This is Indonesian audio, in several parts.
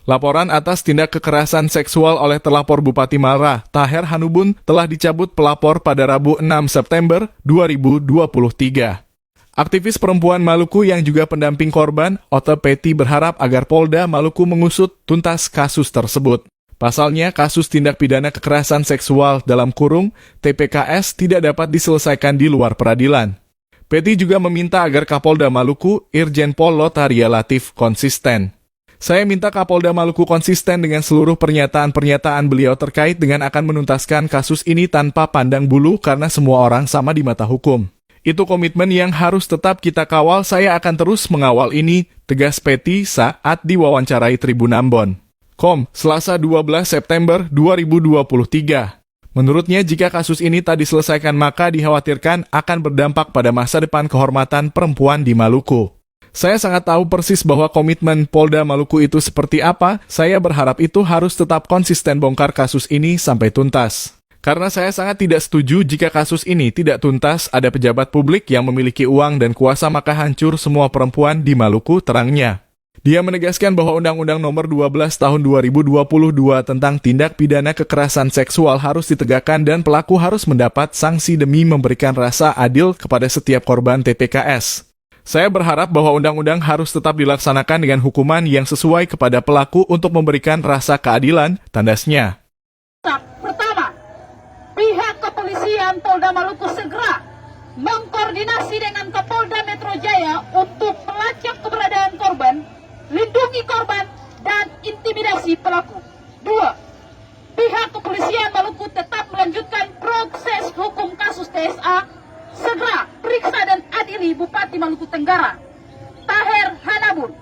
Laporan atas tindak kekerasan seksual oleh terlapor Bupati Malra, Taher Hanubun, telah dicabut pelapor pada Rabu 6 September 2023. Aktivis perempuan Maluku yang juga pendamping korban, Ote Peti, berharap agar Polda Maluku mengusut tuntas kasus tersebut. Pasalnya, kasus tindak pidana kekerasan seksual dalam kurung TPKS tidak dapat diselesaikan di luar peradilan. Peti juga meminta agar Kapolda Maluku, Irjen Pol Lotaria Latif, konsisten. Saya minta Kapolda Maluku konsisten dengan seluruh pernyataan-pernyataan beliau terkait dengan akan menuntaskan kasus ini tanpa pandang bulu karena semua orang sama di mata hukum. Itu komitmen yang harus tetap kita kawal. Saya akan terus mengawal ini, tegas Peti saat diwawancarai Tribun Ambon. Selasa 12 September 2023. Menurutnya, jika kasus ini tak diselesaikan maka dikhawatirkan akan berdampak pada masa depan kehormatan perempuan di Maluku. Saya sangat tahu persis bahwa komitmen Polda Maluku itu seperti apa. Saya berharap itu harus tetap konsisten bongkar kasus ini sampai tuntas. Karena saya sangat tidak setuju jika kasus ini tidak tuntas, ada pejabat publik yang memiliki uang dan kuasa maka hancur semua perempuan di Maluku, terangnya. Dia menegaskan bahwa Undang-Undang Nomor 12 Tahun 2022 tentang tindak pidana kekerasan seksual harus ditegakkan dan pelaku harus mendapat sanksi demi memberikan rasa adil kepada setiap korban TPKS. Saya berharap bahwa undang-undang harus tetap dilaksanakan dengan hukuman yang sesuai kepada pelaku untuk memberikan rasa keadilan, tandasnya. Pertama, pihak kepolisian Polda Maluku segera mengkoordinasi dengan Kapolda Metro Jaya untuk melacak keberadaan korban, lindungi korban, dan intimidasi pelaku. 2. Pihak kepolisian Maluku tetap melanjutkan proses hukum kasus TSA, segera periksa dan adili Bupati Maluku Tenggara, Taher Hanubun,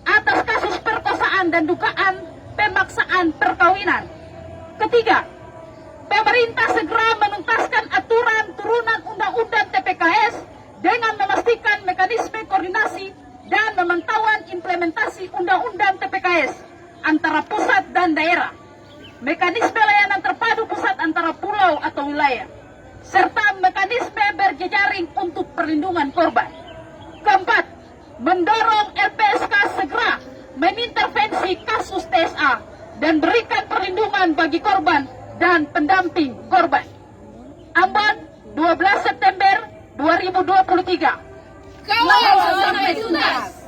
atas kasus perkosaan dan dugaan pemaksaan perkawinan. 3. Pemerintah segera menuntaskan aturan turunan Undang-Undang TPKS dengan memastikan mekanisme koordinasi dan pemantauan implementasi Undang-Undang TPKS antara pusat dan daerah, mekanisme layanan terpadu pusat antara pulau atau wilayah, serta mekanisme berjejaring untuk perlindungan korban. 4. Mendorong LPSK segera mengintervensi kasus TSA dan berikan perlindungan bagi korban dan pendamping korban. Ambon, 12 September 2023. Kawal sampai tuntas.